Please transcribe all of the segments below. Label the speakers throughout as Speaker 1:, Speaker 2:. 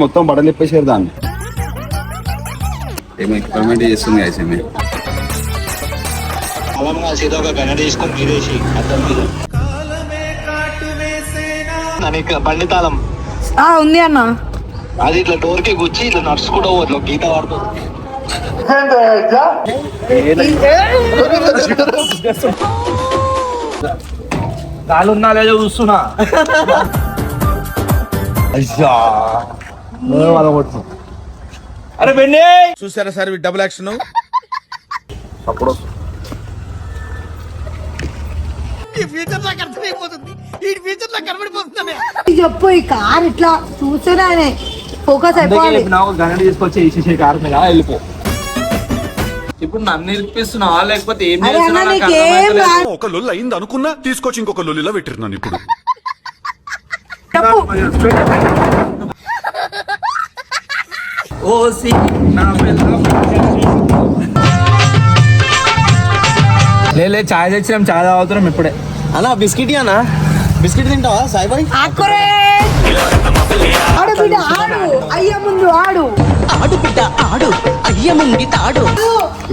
Speaker 1: మొత్తం బట్టలు చెప్పేసారు దాన్ని ఏమో ఎక్స్పెరిమెంట్ చేస్తుంది ఐసమే
Speaker 2: బండి తాళం
Speaker 3: ఉంది అన్న.
Speaker 2: అది ఇట్లా డోర్ కి గుచ్చి ఇట్లా నడుచుకుంటూ ఇట్లా గీత వాడుతుంది.
Speaker 4: కాలు ఉన్నా లేదో చూస్తున్నా. అరే బెండి
Speaker 5: చూసారా సార్ డబుల్ యాక్షన్
Speaker 1: అప్పుడు
Speaker 3: చెప్పు ఈ కార్ ఇట్లా చూస్తేనే ఫోకస్ అయిపోవాలి.
Speaker 4: గంట తీసుకొచ్చి వేసేసే కారు మీద వెళ్ళిపో. ఇప్పుడు నన్ను ఇరిపిస్తున్నావా లేకపోతే ఏం చేస్తున్నా?
Speaker 5: ఒక లొల్లు అయింది అనుకున్నా తీసుకొచ్చి ఇంకొక లొల్లిలో పెట్టిరున్నాను ఇప్పుడు.
Speaker 4: లే చాయ్ తెచ్చినాం, చాయ్ తాగుతున్నాం ఇప్పుడే.
Speaker 2: అన్నా బిస్కెట్ అన్నా, బిస్కెట్ తింటావా సాయిబాయ్?
Speaker 3: ఆడు బిడ్డ ఆడు, అయ్య ముందు ఆడు,
Speaker 6: ఆడు బిడ్డ ఆడు, అయ్య ముందు తాడు.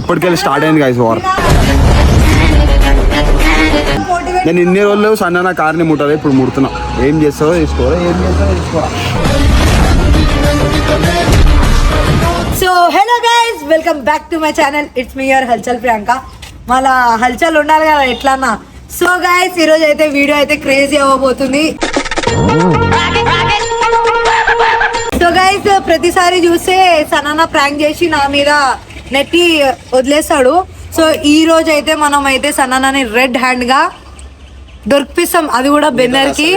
Speaker 1: ఇప్పటికెళ్ళి స్టార్ట్ అయింది గైస్ వార్. నేను ఇన్ని రోజులు సన్న నా కార్ని ముట్టాలి, ఇప్పుడు ముడుతున్నా. ఏం చేస్తావో తీసుకోరా, ఏం చేస్తావో తీసుకోరా.
Speaker 3: So hello guys, welcome back to my channel. It's me your హల్చల్ ప్రియాంక. మళ్ళా హల్చల్ ఉండాలి కదా ఎట్లన్నా. సో గైస్ ఈరోజు అయితే వీడియో అయితే క్రేజీ అవ్వబోతుంది. సో గైస్ ప్రతిసారి చూస్తే సనన్న ప్రాంక్ చేసి నా మీద నెట్టి వదిలేస్తాడు. సో ఈ రోజు అయితే మనం అయితే సనన్నని రెడ్ హ్యాండ్ గా దొరికిస్తాం, అది కూడా బెన్నర్ కి.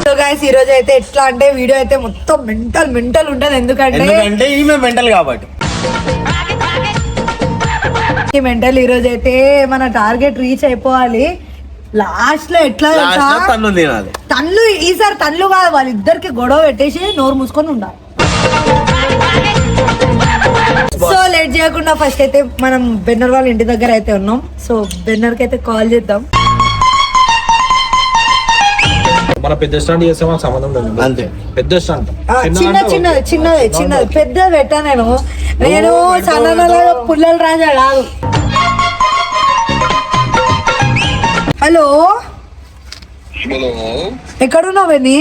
Speaker 3: సో గైస్ ఈ రోజు అయితే ఎట్లా అంటే వీడియో అయితే మొత్తం మెంటల్ ఉంటది. ఎందుకంటే
Speaker 2: ఈమె మెంటల్ కాబట్టి
Speaker 3: మెంటల్. ఈ రోజు అయితే మన టార్గెట్ రీచ్ అయిపోవాలి. లాస్ట్ లో ఎట్లా తన్లు, ఈసారి తన్లు కాదు, వాళ్ళిద్దరికి గొడవ పెట్టేసి నోరు మూసుకొని ఉండాలి. సో లేట్ చేయకుండా ఫస్ట్ అయితే మనం బెన్నర్ వాళ్ళ ఇంటి దగ్గర అయితే ఉన్నాం. సో బెన్నర్ కి అయితే కాల్ చేద్దాం.
Speaker 4: మన పెద్ద స్టాండ్ చేస్తే మాకు సంబంధం లేదు. అంతే, పెద్ద స్టాండ్.
Speaker 3: చిన్నది పెద్దది పెట్టా. నేను సన్నగా పుల్లల రాజా కాదు. హలో ఎక్కడున్నావు బెన్ని?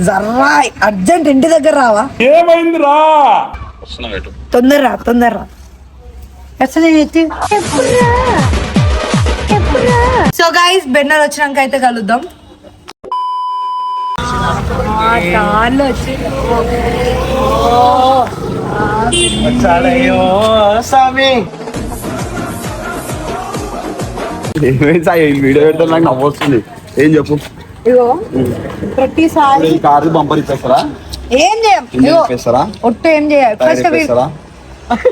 Speaker 3: జర్రా అర్జెంట్ ఇంటి దగ్గర రావా?
Speaker 4: ఏమైందిరా?
Speaker 3: తొందరరా సో గైస్ బెన్నర్ వచ్చినాక అయితే కలుద్దాం.
Speaker 1: వీడియో పెడితే నాకు నవ్వు వస్తుంది. ఏం చెప్పు.
Speaker 3: ఇగో ప్రతిసారి
Speaker 1: కారు బంపర్ ఇచ్చేస్తారా?
Speaker 3: ఏం చేయం, ఒట్టు ఏం చేయాలి? ఫస్ట్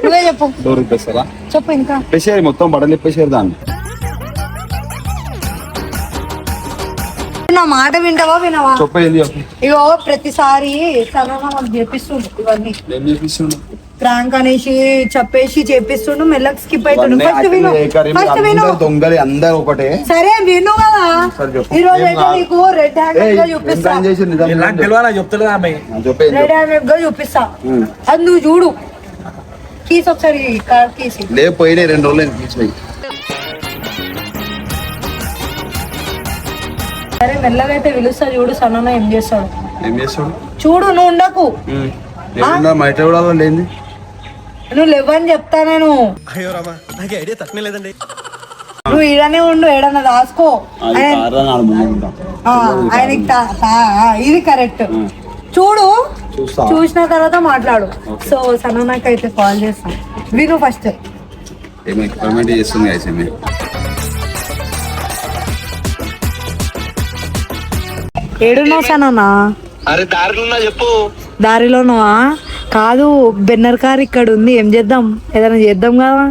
Speaker 3: నువ్వే చెప్పు.
Speaker 1: డోర్ ఇప్పేస్తారా?
Speaker 3: చెప్పు. ఇంకా
Speaker 1: ఇప్పేసారు, మొత్తం బట్టలు ఇప్పేసారు దాన్ని.
Speaker 3: నా మాట వింటావా వినవా?
Speaker 1: చెప్పేది చెప్పు.
Speaker 3: ఇగో ప్రతిసారి సనన్న మాకు చేపిస్తుండు ఇవన్నీ.
Speaker 1: ఏం చేపిస్తుండు?
Speaker 3: ప్రాంక్ అనేసి చెప్పేసి చేపిస్తుండు, మెల్లకి స్కిప్ అవుతుండు. ఫస్ట్ విను.
Speaker 1: దొంగలి అందరూ ఒకటే.
Speaker 3: సరే విను కదా. ఈ రోజు అయితే నీకు రెడ్ హ్యాండెడ్ గా చూపిస్తా. రెడ్ హ్యాండెడ్ గా చూపిస్తా, అది నువ్వు చూడు. కీస్ ఒకసారి కార్ కీసి
Speaker 1: లే పోయినాయి 2 రోజులు తీసినాయి.
Speaker 3: సరే మెల్లగా అయితే పిలుస్తా, చూడు సనన్న ఏం చేస్తాడు.
Speaker 1: ఏం చేస్తాడు
Speaker 3: చూడు. నువ్వు ఉండకు,
Speaker 1: మైట కూడా లేని
Speaker 3: నువ్వు లేవని చెప్తా నేను.
Speaker 2: అయ్యో రామా, నాకు ఐడియా తక్కువ లేదండి.
Speaker 3: నువ్వు ఈడనే ఉండు, ఏడన్నా రాసుకో. ఆయనకి ఇది కరెక్ట్. చూడు, చూసిన తర్వాత మాట్లాడు. సో సనన్నకి అయితే కాల్ చేస్తాం. విను ఫస్ట్.
Speaker 1: ఏమో ఎక్స్పెరిమెంట్ చేస్తుంది ఐసమే.
Speaker 3: ఏడున్నావు సనన్న?
Speaker 2: అరే దారిలో చెప్పు.
Speaker 3: దారిలోనా? కాదు, బెన్నర్ కార్ ఇక్కడ ఉంది. ఏం చేద్దాం? ఏదైనా చేద్దాం కదా.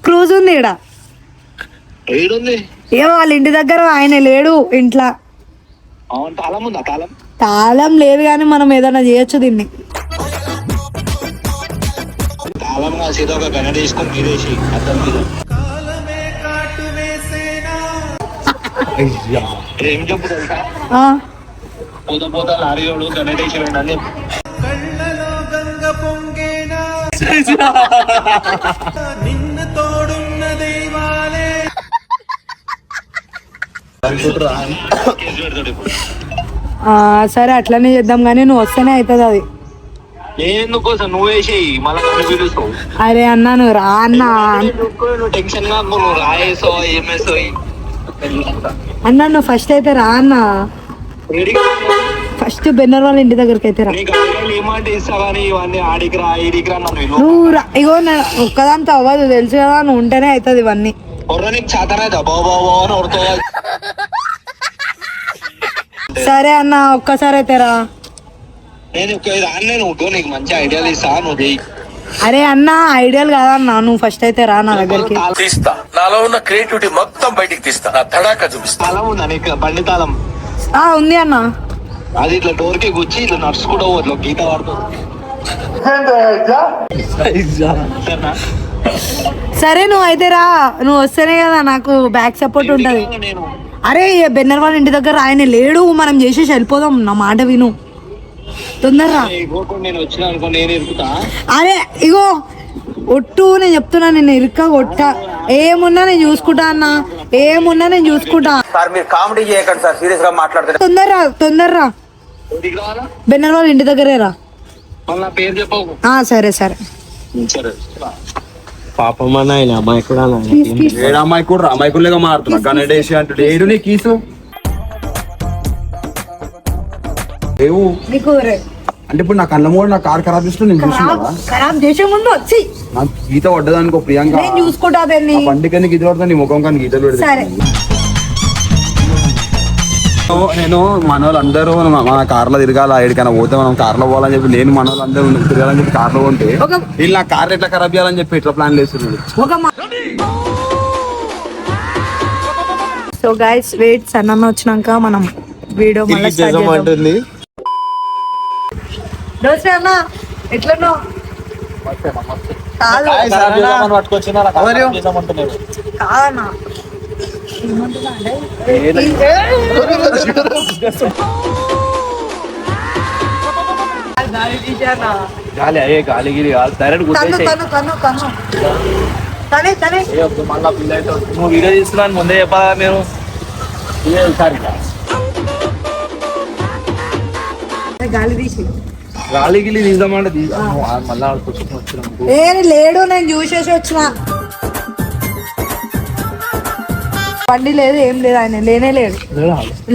Speaker 3: క్రూజ్ ఉంది ఇక్కడ. ఏ వాళ్ళ ఇంటి దగ్గర ఆయన లేడు ఇంట్లో. తాళం లేదు కానీ మనం ఏదైనా చేయొచ్చు దీన్ని.
Speaker 2: కామ్గా సీదా ఒక గణ తీసుకొని మీరేసి అర్థం మీద ఏం చెప్పు తెలుసా
Speaker 3: ఆ,
Speaker 2: పోతా లారీలోడు గణేష్ అని కేసు పెడతాడు ఇప్పుడు.
Speaker 3: ఆ, సరే అట్లనే చేద్దాం కానీ నువ్వు వస్తేనే అవుతుంది అది.
Speaker 2: ఎందుకోసం నువ్వు వేసేయి మళ్ళీ నన్ను పిలుస్తావు
Speaker 3: అరే అన్నా నువ్వు రా అన్న.
Speaker 2: నువ్వు టెన్షన్ గా నువ్వు రాయేసో ఏమేసో
Speaker 3: అన్నా నువ్వు ఫస్ట్ అయితే రా అన్న. ఫస్ట్ బెన్నర్ వాళ్ళ ఇంటి దగ్గరికి అయితే రా.
Speaker 2: నీకు అడిగాలి ఏమంటే ఇస్తా కానీ ఇవన్నీ ఆడికి రా ఈడికి రా నన్ను
Speaker 3: నువ్వు రా. ఇగో ఒక్కదాంతో అవ్వదు తెలుసు కదా, నువ్వు ఉంటేనే అవుతుంది ఇవన్నీ.
Speaker 2: ఒర్ర నీకు చేతనైతే బాబా అని ఒరుతో
Speaker 3: సరే అన్న ఒక్కసారి అయితే రా.
Speaker 2: నేను రాను నేను ఉంటూ నీకు మంచి ఐడియాలు ఇస్తా నువ్వు చెయ్యి
Speaker 3: అరే అన్న ఐడియల్ కాదన్నా, నువ్వు ఫస్ట్ అయితే రా నా దగ్గరికి.
Speaker 7: తీస్తా, నాలో ఉన్న క్రియేటివిటీ మొత్తం బయటికి తీస్తా, నా తడాక చూపిస్తా.
Speaker 2: తాళం ఉందా నీకు బండి తాళం
Speaker 3: ఆ ఉంది అన్న.
Speaker 2: అది ఇట్లా డోర్ కి గుచ్చి ఇట్లా నడుచుకుంటూ ఇట్లా గీత పడుతుంది సరేనా?
Speaker 3: సరే నువ్వు అయితే రా, నువ్వు వస్తేనే కదా నాకు బ్యాక్ సపోర్ట్ ఉంటది.
Speaker 2: నేను
Speaker 3: అరే బెన్నర్ వాళ్ళ ఇంటి దగ్గర ఆయన లేడు, మనం చేసేసి వెళ్ళిపోదాం. నా మాట విను, తొందరరా.
Speaker 2: ఇవ్వకుండా నేను వచ్చిన అనుకో నేను ఇరుకుతా
Speaker 3: అరే ఇగో ఒట్టు నేను చెప్తున్నా, నేను ఇరుక్క కొట్ట ఏమున్నా నేను చూసుకుంటా అన్న, ఏమున్నా నేను చూసుకుంటా.
Speaker 7: సార్ మీరు కామెడీ చేయకండి సార్, సీరియస్ గా మాట్లాడుతున్నారు.
Speaker 3: తొందరరా
Speaker 2: ఇంటికి రావాలా
Speaker 3: బెన్నర్ వాళ్ళ ఇంటి దగ్గరే రా.
Speaker 2: మళ్ళీ నా పేరు చెప్పవు
Speaker 3: ఆ సరే సరే.
Speaker 2: సరే
Speaker 4: పాపం అన్న ఆయన అమ్మాయి కూడా
Speaker 1: ఏడు అమ్మాయి కూడా అమ్మాయికులుగా మారుతున్నా గణేష్ అంటే ఏడు నీ కీసు లేవు
Speaker 3: నీకు
Speaker 1: అంటే ఇప్పుడు నా కళ్ళ మూడు నా కార్ ఖరాబ్ చేస్తూ నేను చూసుకున్నా
Speaker 3: ఖరాబ్ చేసే ముందు వచ్చి
Speaker 1: నాకు గీత పడ్డదానికో ప్రియాంక
Speaker 3: నేను చూసుకుంటా దాన్ని.
Speaker 1: బండి కానీ గీత పడతా నీ ముఖం కానీ గీతలు పెడతా
Speaker 3: సరే
Speaker 1: నేను మన వాళ్ళందరూ మన కార్లో తిరగాల ఎక్కడికైనా పోతే మనం కార్లో పోవాలని చెప్పి నేను మన వాళ్ళందరూ తిరగాలని చెప్పి కార్లో ఉంటే
Speaker 3: ఒక-
Speaker 1: వీళ్ళు నా కార్ ఎట్లా ఖరాబ్ చేయాలని చెప్పి ఎట్లా ప్లాన్ చేస్తున్నాడు.
Speaker 3: సో గైస్ వెయిట్ సన్న వచ్చినాక మనం వీడియో మళ్ళీ స్టార్ట్ చేద్దాం. దోసే అన్న ఎట్లున్నావు? కాదు కాదన్నా ఏమంటున్నా అంటే గాలి తీసానా?
Speaker 4: గాలి అయ్యే గాలి గిరి కాదు, డైరెక్ట్
Speaker 3: తను
Speaker 4: గుర్తేసేయ్.
Speaker 3: తను తను తను తనే తనే
Speaker 4: ఏ వద్దు, మళ్ళా పిల్ల అయితే వద్దు. నువ్వు వీడియో తీస్తున్నాను ముందే చెప్పా నేను
Speaker 3: గాలి తీసి
Speaker 4: గాలి గిలి తీద్దామంటే మళ్ళా కూర్చొని వచ్చినాము.
Speaker 3: ఏ లేడు, నేను చూసేసి వచ్చిన. బండి లేదు ఏం లేదు, ఆయన లేనే లేడు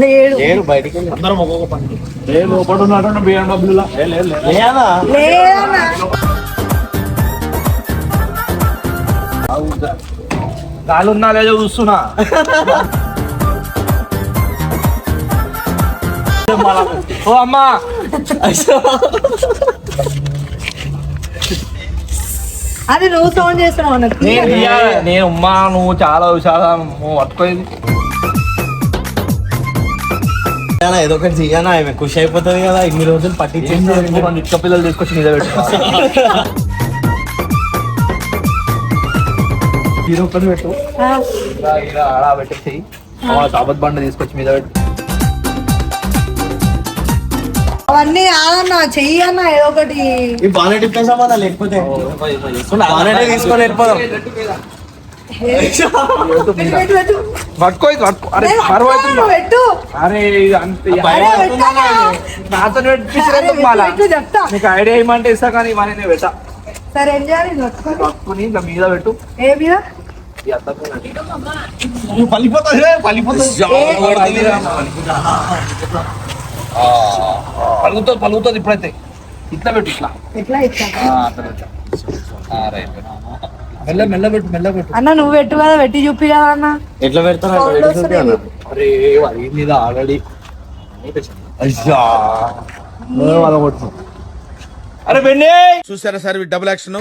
Speaker 3: లేడు
Speaker 4: లేరు బయటికి వెళ్ళి అందరం ఒక్కొక్క పని లేదు లోపల ఉన్నాడు బిఎండబ్ల్యూలా
Speaker 3: లేదన్నా.
Speaker 4: గాలి ఉన్నా లేదో చూస్తున్నా. ఓ అమ్మా
Speaker 3: అది నువ్వు సౌండ్ చేస్తున్నావు అన్నట్టు.
Speaker 4: నేను ఉమ్మా నువ్వు చాలా విషయాలు నువ్వు పట్టుకోయింది.
Speaker 8: ఏదో ఒకటి చెయ్యానా, ఆమె ఖుషి అయిపోతుంది కదా, ఇన్ని రోజులు పట్టించేసి
Speaker 4: ఇక్క పిల్లలు తీసుకొచ్చి మీద పెట్టు. హీరో పని పెట్టు,
Speaker 3: ఆ,
Speaker 4: ఇలా ఆడ పెట్టేసి కాబత్ బండ తీసుకొచ్చి మీద పెట్టు.
Speaker 3: అవన్నీ ఆగన్నా చెయ్యి అన్న ఏదో ఒకటి.
Speaker 8: ఈ బానెట్ ఇప్పేసామన్నా, లేకపోతే బానెట్ తీసుకొని వెళ్ళిపోదాం.
Speaker 3: పెట్టు, పెట్టు.
Speaker 4: పట్టుకో ఇది పట్టుకో. అరే
Speaker 3: నేను
Speaker 4: బరువు
Speaker 3: పట్టుకోను,
Speaker 4: అవుతుందా?
Speaker 3: పెట్టు.
Speaker 4: అరే ఇది అంతే
Speaker 3: అరే, పెట్టానా?
Speaker 4: నాతో
Speaker 3: అరే,
Speaker 4: పెట్టించలేదు
Speaker 3: పెట్టు,
Speaker 4: మళ్ళా
Speaker 3: పెట్టు, చెప్తా.
Speaker 4: నీకు ఐడియా ఏమంటే ఇస్తా కానీ ఇవన్నీ నేను పెట్టా.
Speaker 3: సరే ఏం చేయాలి? ఇది పట్టుకో.
Speaker 4: పట్టుకుని ఇలా మీద పెట్టు.
Speaker 3: ఏ మీద?
Speaker 4: ఈ అద్దం మీద పెట్టు. పలుగుతుంది ఇప్పుడైతే ఇట్లా పెట్టు ఇట్లా.
Speaker 3: ఎట్లా ఇచ్చా?
Speaker 4: అట్లా పెట్టు. మెల్ల పెట్టు మెల్ల పెట్టు.
Speaker 3: అన్న నువ్వు పెట్టు కదా, పెట్టి చూపి కదా అన్న.
Speaker 8: ఎట్లా పెడతారు?
Speaker 3: సౌండ్ వస్తుంది.
Speaker 4: అరే అయింది ఆల్రెడీ. అరే బెండి
Speaker 5: చూసారా సార్ డబుల్ యాక్షన్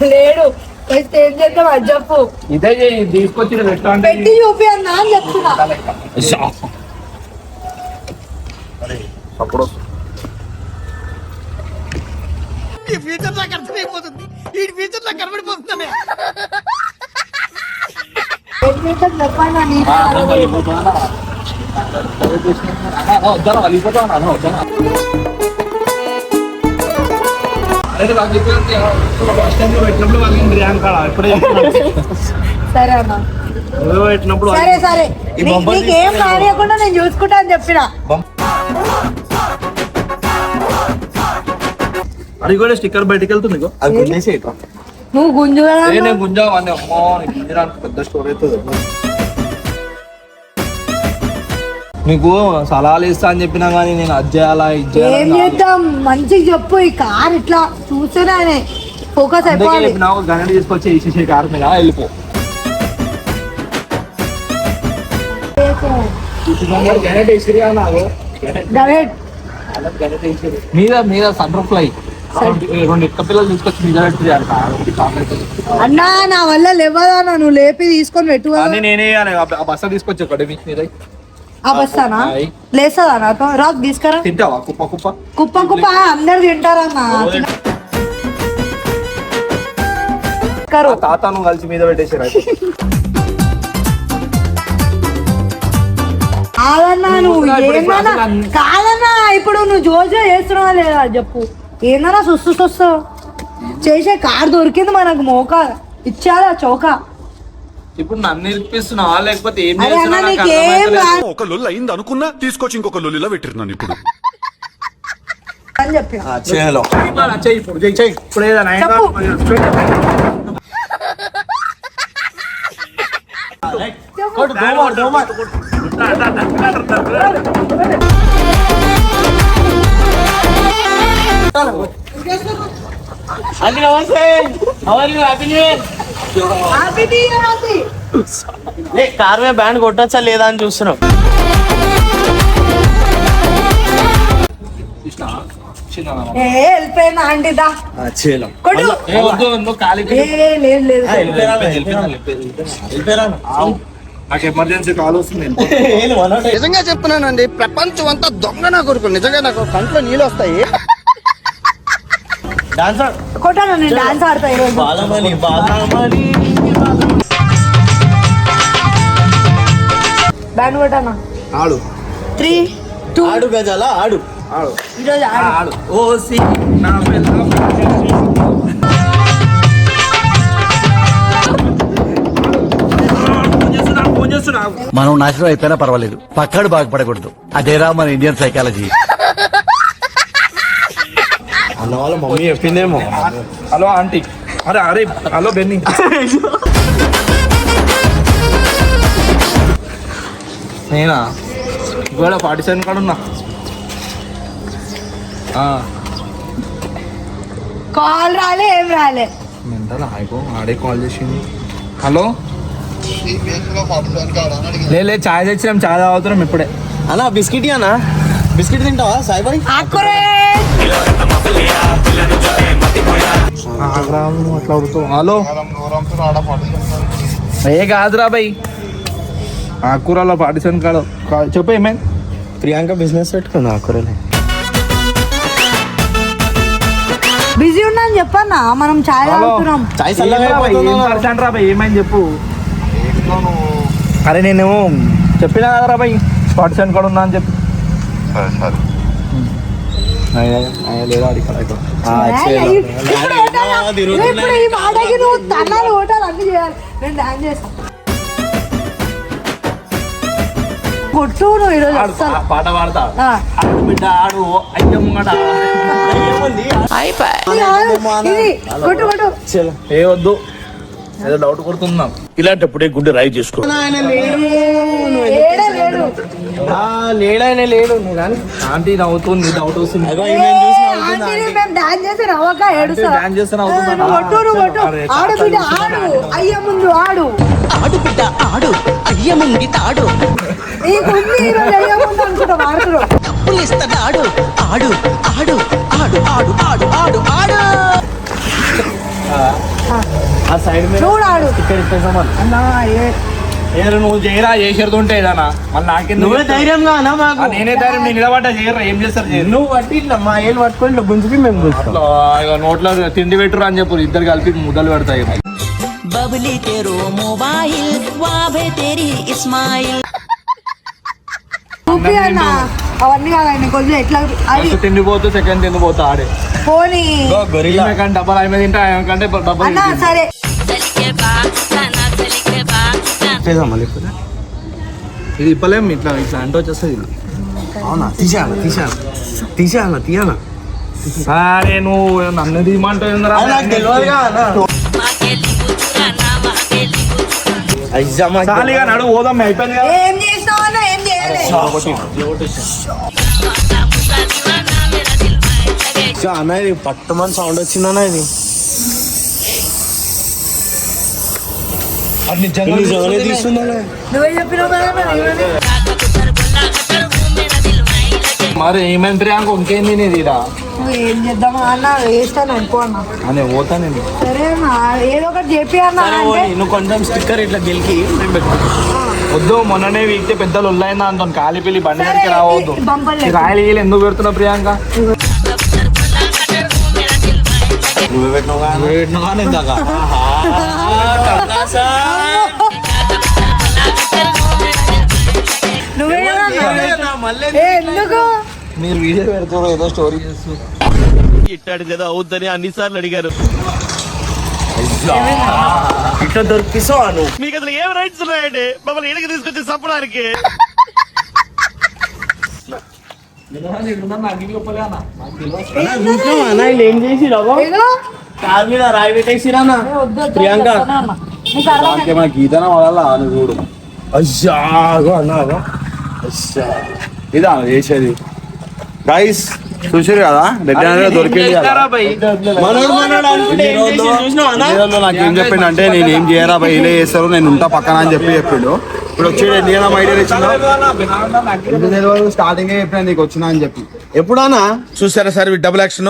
Speaker 3: లేడు, అయితే ఏం చేద్దాం అది చెప్పు.
Speaker 4: ఇదే తీసుకొచ్చి పెట్టు అంటే
Speaker 3: పెట్టి చూపి అన్న అని చెప్తున్నా.
Speaker 4: అప్పుడు
Speaker 6: ఈ ఫ్యూచర్ నాకు అర్థమైపోతుంది ఈ ఫ్యూచర్ నాకు కనబడిపోతుంది
Speaker 3: సరే అన్న సరే సరే నీకేం కానియకుండా నేను చూసుకుంటా అని చెప్పిన.
Speaker 4: అది కూడా స్టిక్కర్ బయటకు వెళ్తుంది
Speaker 8: అది గుంజేసి
Speaker 3: నువ్వు గుంజు కదా అన్న.
Speaker 4: నేను గుంజావని అమ్మో గుంజడానికి పెద్ద స్టోర్ అవుతుంది. నీకు సలహాలు ఇస్తా అని చెప్పినా కానీ నేను అది చేయాలా ఇది
Speaker 3: ఏం చేద్దాం మంచిగా చెప్పు. ఈ కార్ ఇట్లా చూస్తేనే ఫోకస్ అయిపోవాలి.
Speaker 4: నాకు గణేట్ తీసుకొచ్చి వేసేసే కార్ మీద వెళ్ళిపో. గణేట్ వేసిరిగా నాకు
Speaker 3: గణేట్
Speaker 4: మీద మీద సన్ ఫ్లై 2 ఎక్క పిల్లలు తీసుకొచ్చి మీద పెట్టి
Speaker 3: అన్నా నా వల్ల లేవదా నువ్వు లేపి తీసుకొని పెట్టు కదా.
Speaker 4: నేనే ఆ బస్సు తీసుకొచ్చి ఒకటి మీద
Speaker 3: ఆ బస్తానా లేస్తుందా నాతో రాకు తీసుకురా.
Speaker 4: తింటావా కుప్ప కుప్ప
Speaker 3: కుప్ప కుప్ప అందరు తింటారన్నా.
Speaker 4: తాతను కలిసి మీద పెట్టేసారు.
Speaker 3: కాదన్నా నువ్వు ఏమన్నా కాదన్నా ఇప్పుడు నువ్వు జోజో చేస్తున్నావా లేదా చెప్పు. ఏందన్నా సుస్తు చేసే కార్ దొరికింది మనకు మోక ఇచ్చారా చౌక.
Speaker 4: ఇప్పుడు నన్ను ఇరిపిస్తున్నావా లేకపోతే ఏం
Speaker 3: అరే అన్న
Speaker 4: చేస్తున్నావు నాకు
Speaker 3: నీకేం
Speaker 4: అర్థమైతలేదు.
Speaker 5: ఒక లొల్లు అయింది అనుకున్నా తీసుకొచ్చి ఇంకొక లొల్లిలో పెట్టిరున్నాను ఇప్పుడు.
Speaker 3: అని చెప్పిన
Speaker 8: చేయాలో
Speaker 4: ఇవాళ చెయ్యి ఇప్పుడు చెయ్యి ఇప్పుడు ఏదైనా
Speaker 3: చెప్పు.
Speaker 8: కార్ మీద బ్యాండ్ కొట్టచ్చా లేదా అని చూస్తున్నాం.
Speaker 3: ఏ వెళ్ళిపోయినా ఆంటీదా
Speaker 8: చేయాలి
Speaker 3: కొట్టు.
Speaker 4: ఏ వద్దు నువ్వు కాలికి
Speaker 3: ఏ లేదు లేదు
Speaker 4: నాకు ఎమర్జెన్సీ కాల్ వస్తుంది.
Speaker 6: నిజంగా చెప్తున్నానండి ప్రపంచం అంతా దొంగ నా కొడుకు నిజంగా నాకు కంట్లో నీళ్ళు వస్తాయి.
Speaker 8: డాన్సర్
Speaker 3: కొట్టాను నేను డాన్స్ ఆడతా ఈరోజు.
Speaker 8: బాలమణి బాలమణి
Speaker 3: బ్యాండ్ కొట్టానా
Speaker 8: ఆడు
Speaker 3: 3 2
Speaker 8: ఆడు గజాల ఆడు
Speaker 3: ఈరోజు ఆడు.
Speaker 4: ఓ సి నా పిల్ల
Speaker 9: మనం నాశనం అయిపోయినా పర్వాలేదు పక్కడు బాగుపడకూడదు. అదేరా మన ఇండియన్ సైకాలజీ.
Speaker 8: అన్న వాళ్ళ మమ్మీ చెప్పిందేమో.
Speaker 4: హలో ఆంటీ అరే అరే హలో బెన్నీ నేనా ఇవాళ 47 కాడ ఉన్నా.
Speaker 3: కాల్ రాలే ఏం రాలే.
Speaker 4: మెంటల్ హాయిగో ఆడే కాల్ చేసింది. హలో
Speaker 2: ఈ బేస్లో 47 కాడా అని అడిగాను.
Speaker 4: లే చాయ్ తెచ్చినాం చాయ్ తాగుతున్నాం ఇప్పుడే.
Speaker 8: అన్న బిస్కెట్ అన్న బిస్కెట్ తింటావా సాయిబాయి?
Speaker 3: ఆకురే
Speaker 4: అట్లా అవుతావు. హలో
Speaker 2: నూరంతో ఆడ 47
Speaker 4: ఏ కాదురా బై ఆకురాలో 47 కాడ చెప్పు ఏమైంది.
Speaker 8: ప్రియాంక బిజినెస్ పెట్టుకుంది ఆకురలే.
Speaker 3: బిజీ ఉన్నా అని చెప్పన్నా మనం చాయ్
Speaker 4: హలో.
Speaker 3: తాగుతున్నాం.
Speaker 8: చాయ్ చల్లగా అయిపోతుంది.
Speaker 4: రా బై ఏమైంది చెప్పు. అరే నేను చెప్పినా కదరా బై 47 కాడ ఉన్నా అని చెప్పి. లేదా
Speaker 3: ఇప్పుడు ఈ మాటకి నువ్వు తన్నాలు ఓటాలు అన్ని చేయాలి. నేను డాన్స్ చేస్తాను కొట్టు నువ్వు ఈరోజు వస్తాను.
Speaker 4: పాట పాడతా
Speaker 3: ఆ.
Speaker 4: ఆడు బిడ్డ ఆడు అయ్యమ్మట
Speaker 3: ఇది కొట్టు కొట్టు.
Speaker 4: ఏ వద్దు ఏదో డౌట్ కొడుతున్నాం.
Speaker 7: ఇలాంటప్పుడే గుండె రాయి చేసుకో.
Speaker 3: ఏడే లేడు.
Speaker 8: లేడాయన లేడు నువ్వు కానీ
Speaker 4: ఆంటీ నవ్వుతుంది డౌట్ వస్తుంది.
Speaker 3: ఆంటీని మేము డాన్స్ చేసి నవ్వక ఏడుస్తా.
Speaker 4: డాన్స్ చేస్తే నవ్వుతుందా?
Speaker 3: నువ్వు కొట్టు నువ్వు కొట్టు. ఆడు బిడ్డ ఆడు అయ్య ముందు ఆడు.
Speaker 6: ఆడు బిడ్డ ఆడు అయ్య ముంగి తాడు
Speaker 3: నీకుంది ఈరోజు అయ్య ముందు అనుకుంటా మారుతున్నావు.
Speaker 6: పులిస్తాడు ఆడు ఆడు ఆడు ఆడు ఆడు ఆడు ఆడు
Speaker 8: ఆ సైడ్ మీద
Speaker 3: చూడు ఆడు
Speaker 8: ఇక్కడ ఇప్పేసామని
Speaker 3: అన్నా
Speaker 4: ఏదో నువ్వు చేయరా చేసేది ఏదన్నా మళ్ళీ నాకెందుకు
Speaker 8: నువ్వే ధైర్యంగా అన్నా మాకు.
Speaker 4: నేనే ధైర్యం నేను నిలబడ్డా చేయరా ఏం చేస్తారు చేయరు
Speaker 8: నువ్వు పట్టి ఇట్లా మా ఏళ్ళు పట్టుకొని ఇట్లా గుంజుకి మేము గుంజుతాం.
Speaker 4: ఇక నోట్లో తిండి పెట్టురు అని చెప్పు ఇద్దరు కలిపి ముద్దలు పెడతాయి
Speaker 10: बबली तेरो मोबाइल वाभे तेरी इस्माइल
Speaker 3: చూపి అన్న అవన్నీ కాదండి కొంచెం ఎట్లా అది
Speaker 4: ఫస్ట్ తిండి పోతూ సెకండ్ తిండి పోతా ఆడే
Speaker 3: పోనీ
Speaker 8: గొరిలా
Speaker 4: ఈమె కానీ డబ్బలు ఆమె తింటే ఆమె కంటే డబ్బలు
Speaker 3: అన్న సరే
Speaker 8: చేద్దామా లేకపోతే?
Speaker 4: ఇది ఇప్పలేం ఇట్లా ఇట్లా అంటే వచ్చేస్తుంది ఇది.
Speaker 8: అవునా తీసేయాలా తీయాలా
Speaker 4: సరే నువ్వు నన్ను తీయమంటావు
Speaker 8: అది నాకు తెలియదుగా అన్నా. అయ్యమ్మ.
Speaker 4: చాలిగా నడు పోదాం అయిపోయింది కదా
Speaker 3: ఏం చేసినావు అన్న ఏం చేయలేదు
Speaker 8: అన్న ఇది పట్టమని సౌండ్ వచ్చిందన్న ఇది నిజంగానే తీస్తుందన్న.
Speaker 3: నువ్వే చెప్పినావు కదా మరి.
Speaker 4: మరి ఏమైంది ప్రియాంక ఇంకేంది నీది ఇరా
Speaker 3: నువ్వు ఏం చేద్దామా అన్న వేస్తాను అనుకో అన్న
Speaker 4: అనే పోతా నేను
Speaker 3: సరే అన్న ఏదో ఒకటి చెప్పి అన్న
Speaker 8: సరే
Speaker 3: అంటే
Speaker 8: ఓయ్, నువ్వు కొంచెం స్టిక్కర్ ఇట్లా గెలికి నేను పెట్టుకుంటా.
Speaker 4: వద్దు మొన్ననే వీక్తే పెద్దలు ఉల్లైందా అంత కాలి పిల్లి బండి
Speaker 3: సరే,
Speaker 4: దగ్గరికి రావద్దు
Speaker 3: ఈ బంపర్లు
Speaker 4: ఈ రాయలు గీలు ఎందుకు పెడుతున్నావు ప్రియాంక
Speaker 8: నువ్వే పెట్టినావుగా అన్న.
Speaker 4: నువ్వు పెట్టినావా నేను ఇందాక?
Speaker 3: నువ్వే కదా అన్న. ఏ, ఎందుకు
Speaker 4: మీరు వీడియో పెడుతున్నారు ఏదో స్టోరీ చేస్తూ
Speaker 8: ఇట్టాడు కదా అవుద్దని అన్నిసార్లు అడిగారు. ఇట్లా దొరికిస్తావా నువ్వు? మీకు అసలు ఏం రైట్స్ ఉన్నాయండి మమ్మల్ని ఇడికి తీసుకొచ్చి చంపడానికి? చూసినావా అన్న వీళ్ళు ఏం చేసి
Speaker 3: ఏదో
Speaker 8: కార్ మీద రాయి పెట్టేసిరా అన్న.
Speaker 3: వద్దు, వద్దు,
Speaker 8: ప్రియాంక.
Speaker 3: వద్దు అన్న. నీకు అర్థం
Speaker 1: దానికి ఏమైనా గీతన వదలా నువ్వు చూడు
Speaker 8: అయ్యాగో అన్నాగో.
Speaker 1: ఇదా చేసేది గైస్ చూసారు కదా రెడ్డి అనేది దొరికింది కదా.
Speaker 8: మనోడు అనుకుంటే ఏం చేసి చూసినావా అన్న?
Speaker 1: వీడియోలో నాకు ఏం చెప్పిండు అంటే నేను ఏం చేయరా బై ఇలా చేస్తారు నేను ఉంటా పక్కన అని చెప్పిండు. ఇప్పుడు వచ్చేది ఎన్ని ఏదైనా ఐడియా ఇచ్చిందో స్టార్టింగ్ చెప్పిన నీకు వచ్చినా అని చెప్పి
Speaker 8: ఎప్పుడన్నా
Speaker 5: చూసారా సార్ డబుల్ యాక్షన్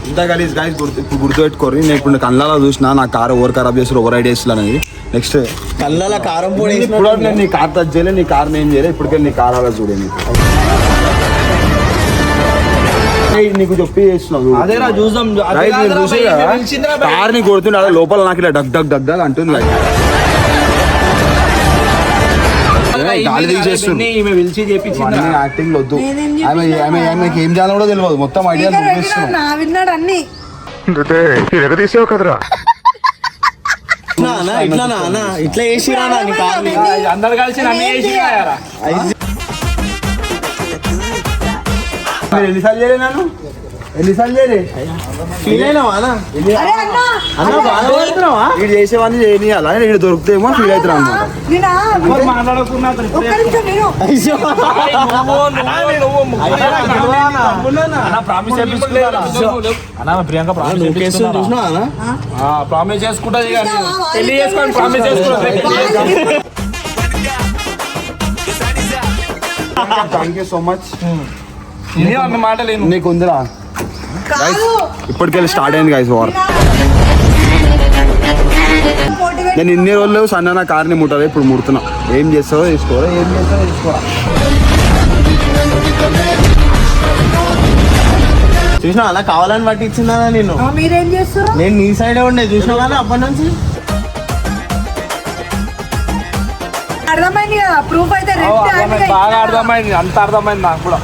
Speaker 1: ఇంత గలీజ్ గైస్ ఇప్పుడు గుర్తుపెట్టుకోరు నేను ఇప్పుడు కళ్ళలో చూసిన నా కార్ ఓవర్ ఖరాబ్ చేస్తారు ఓవర్ ఐడియా ఇస్తారు అనేది నెక్స్ట్
Speaker 8: కళ్ళ కారం పొడి
Speaker 1: ఇప్పుడు నేను నీ కార్ టచ్ చేయలేదు నీ కార్ ఏం చేయలేదు ఇప్పటికే నీ కార్ అలా చూడండి నీకు చెప్పి చేస్తున్నావు
Speaker 4: అదేరా చూద్దాం
Speaker 1: చూసి కార్ ని కొడుతుండే అదే లోపల నాకు ఇలా డగ్ డగ్ డగ్ డగ్ అంటుంది like. గాలి తీసేస్తుంది
Speaker 4: ఈమె పిలిచి చేపించింది
Speaker 1: యాక్టింగ్ వద్దు
Speaker 3: నేనేం
Speaker 1: ఆమెకి ఏం చేయాలో కూడా తెలియదు మొత్తం ఐడియా
Speaker 3: స్పీకర్ పెట్టినావు నా విన్నాడు అన్ని
Speaker 8: ఇట్లా అన్న ఇట్లా వేసిరా నీ కార్ని.
Speaker 4: అందరు కలిసి నన్ను చేసి రాయారా?
Speaker 1: మీరు ఎన్నిసార్లు చేయలే నన్ను ఎన్నిసార్లు చేయలే
Speaker 8: ఫీల్ అయినావా అన్న?
Speaker 3: అరే అన్న
Speaker 8: అన్న బాధపడుతున్నావా?
Speaker 1: వీడు చేసేవన్నీ చేయనియాలా వీడు దొరుకుతేమో ఫీల్ అవుతున్నా అన్నమాట
Speaker 3: నేనా
Speaker 4: ఎవరు మాట్లాడకున్నా అతను
Speaker 3: ఒక్క నిమిషం నేను
Speaker 8: అయ్యో.
Speaker 4: ప్రామిస్ ప్రియాంక ప్రామిస్
Speaker 8: నువ్వు కేసు చూసినావా అన్న?
Speaker 4: ప్రామిస్ చేసుకుంటా పెళ్లి చేసుకోండి ప్రామిస్ చేసుకుంటా
Speaker 1: థ్యాంక్ యూ సో మచ్
Speaker 4: అన్న మాట లేను
Speaker 1: నీకు ఉందిరా
Speaker 3: కాదు
Speaker 1: ఇప్పటికెళ్ళి స్టార్ట్ అయింది గైస్ వార్
Speaker 3: మోటివేట్
Speaker 1: నేను ఇన్ని రోజులు సన్న నా కార్ని ముట్టాలి ఇప్పుడు ముడుతున్నా ఏం చేస్తావో తీసుకోరా ఏం చేస్తావో తీసుకోరా
Speaker 8: చూసినావా అన్న కావాలని పట్టించిందా నిన్ను?
Speaker 3: మీరేం చేస్తారు
Speaker 8: నేను నీ సైడే ఉండే చూసినావు కానీ అప్పటి నుంచి
Speaker 3: అర్థమైంది కదా ప్రూఫ్ అయితే రెడ్ హ్యాండ్
Speaker 4: బాగా అర్థమైంది అంత అర్థమైంది నాకు కూడా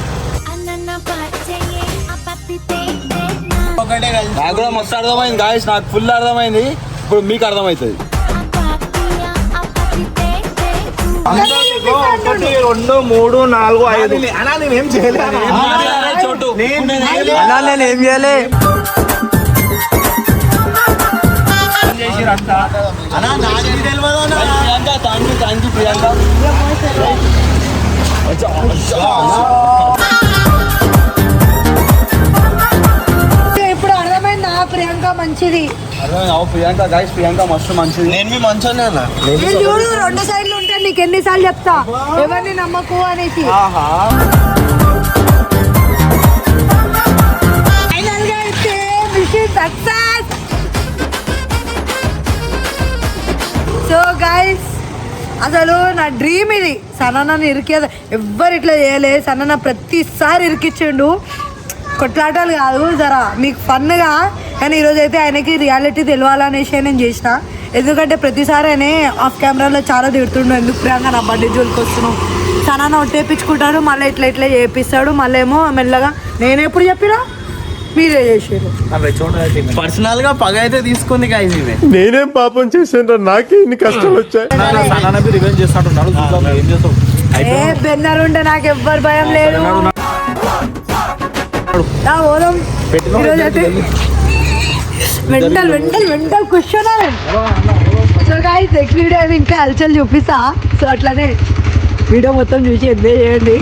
Speaker 1: నాకు కూడా మస్తు అర్థమైంది గాయస్ నాకు ఫుల్ అర్థమైంది ఇప్పుడు మీకు అర్థమవుతుంది
Speaker 4: 1 2 3 4 5
Speaker 8: అన్నా నేనేం చేయలేదు
Speaker 4: చోటు
Speaker 8: అన్నా నేను ఏం చేయలే
Speaker 4: చేసిరంతా
Speaker 8: అన్నా నాకు తెలియదు అన్న.
Speaker 1: ప్రియాంక థ్యాంక్ యూ ప్రియాంక
Speaker 3: ఇప్పుడు అర్థమైంది నా ప్రియాంక మంచిది
Speaker 1: ప్రియాంక గాయస్ ప్రియాంక మస్తు మంచిది
Speaker 8: నేను మీ మంచోనే అన్న.
Speaker 3: నేను చూడు 2 సైడ్లు ఉంటాయి నీకు ఎన్నిసార్లు చెప్తా ఎవరిని నమ్మకు అనేసి ఫైనల్ గా అయితే మిషన్ సక్సెస్ సో గైస్ నా డ్రీమ్ ఇది. సనన్నని ఇరికేది ఎవ్వరు ఇట్లా చేయలే. సనన్న ప్రతిసారి ఇరికిచ్చిండు. కొట్లాటలు కాదు, జరా మీకు ఫన్గా. కానీ ఈరోజు అయితే ఆయనకి రియాలిటీ తెలియాలనేసి నేను చేసిన. ఎందుకంటే ప్రతిసారి ఆయన ఆఫ్ కెమెరాలో చాలా తిడుతుండు, ఎందుకు ప్రియాంక నా బర్త్డే జోలికి వస్తున్నావు, సనన్న ఒట్టేపించుకుంటాడు, మళ్ళీ ఇట్లా ఇట్లా చేపిస్తాడు. మళ్ళీ ఏమో మెల్లగా నేను ఎప్పుడు చెప్పినా మీరే చేసారు.
Speaker 4: పర్సనల్ గా పగ అయితే తీసుకుంది guys ఈమె.
Speaker 8: నేనేం పాపం చేశాను, నాకే ఇన్ని కష్టాలు వచ్చాయి.
Speaker 4: రివెంజ్ చేస్తాడు. ఏం చేస్తావు?
Speaker 3: ఏ బెన్నర్ ఉంటే నాకు ఎవ్వరు భయం లేదు. పోదాం ఈరోజు అయితే మెంటల్ కూర్చున్నాను. సో గాయ్స్ నెక్స్ట్ వీడియో ఇంకా హల్చల్ చూపిస్తా. సో అట్లానే వీడియో మొత్తం చూసి ఎంజాయ్ చేయండి.